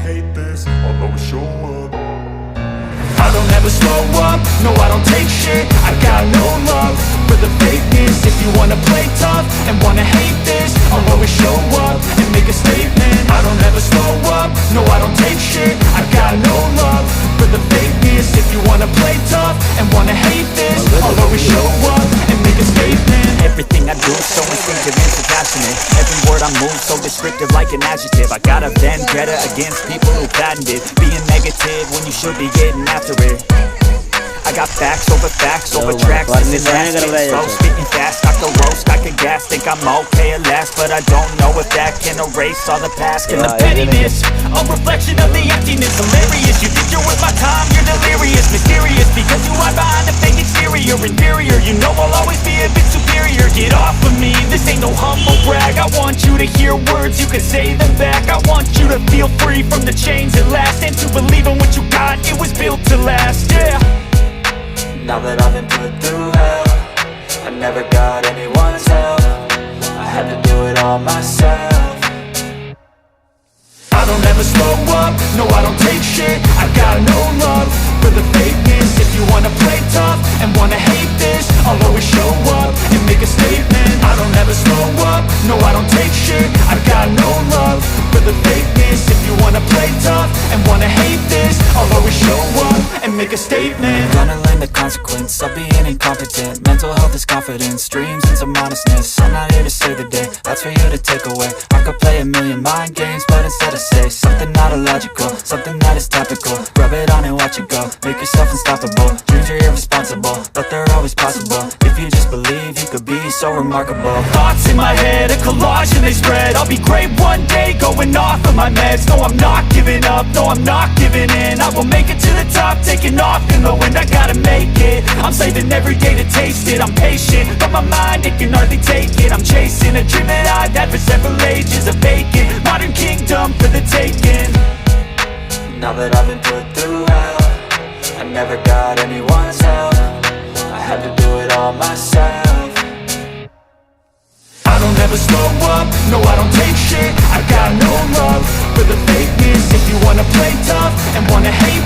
hate this, I'll always show up. I don't ever slow up, no I don't take shit. I got no love for the fakeness. If you wanna play tough and wanna hate this, I'll always show up and make a statement. I don't ever slow up, no I don't take shit. I got no love for the fakeness. If you wanna play tough and wanna hate this, I'll always show up and make a statement. Everything I do is so instinctive and so passionate. Every word I move so descriptive like an adjective. I got a vendetta against people who patented being negative when you should be getting after it. I got facts over tracks. This is ass, spitting slow, spitting fast. Knock the roast, I can gas. Think I'm okay at last, but I don't know if that can erase all the past. Can the pettiness, a reflection of the emptiness, hilarious. You think you're worth my time, you're delirious. Mysterious, because you hide behind a fake exterior. Inferior, you know I'll always be a bit superior. Get off of me, this ain't no humble brag. I want you to hear words, you can say them back. I want you to feel free from the chains at last, and to believe in what you got, it was built to last, yeah. Now that I've been put through hell, I never got anyone's help. I had to do it all myself. I don't ever slow up, no I don't take shit. I got no love for the fakeness. If you wanna play tough and wanna hate this, I'll always show up and make a statement. I don't ever slow up, no I don't take shit. I got no love for the fakeness. If you wanna play tough and wanna hate this, I'll always show up and make a statement. Gonna learn the consequence of being incompetent. Mental health is confidence, dreams and some honestness. I'm not here to save the day, that's for you to take away. I could play a million mind games, but instead I say something not illogical, something that is topical. Rub it on and watch it go, make yourself unstoppable. Dreams are irresponsible, but they're always possible. If you just believe, you could be so remarkable. Thoughts in my head, a collage and they spread. I'll be great one day, going off of my meds. No, I'm not giving up, no, I'm not giving in. I will make it to the top, taking off in the wind. I gotta make it, I'm saving every day to taste it. I'm patient, but my mind, it can hardly take it. I'm chasing a dream that I've had for several ages. A vacant, modern kingdom for the taking. Now that I've been put through hell, I never got anyone's help. I had to do it all myself. I don't ever slow up, no I don't take shit. I got no love for the fakeness. If you wanna play tough and wanna hate